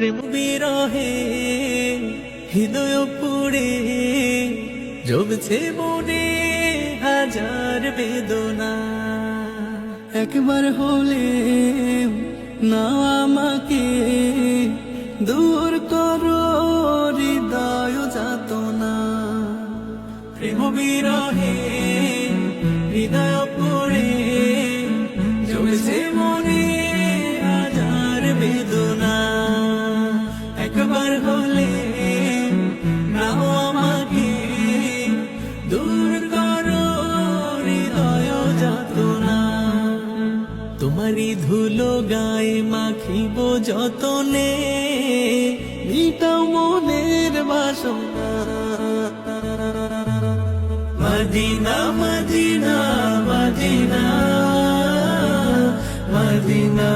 প্রেম বিরহে হৃদয় পুড়ে জমছে মনে হাজার বেদনা। একবার হলে না আমাকে দূর করো হৃদয় যাতনা। প্রেম বিরহে হৃদয় পুড়ে জমছে মনে হাজার বেদনা। একবার হলে নাও আমাকে দূর করো হৃদয় যাতনা। তোমারই ধুলো গায়ে মাখিব যতনে মিটাও মনের বাসনা। Medina Medina Medina Medina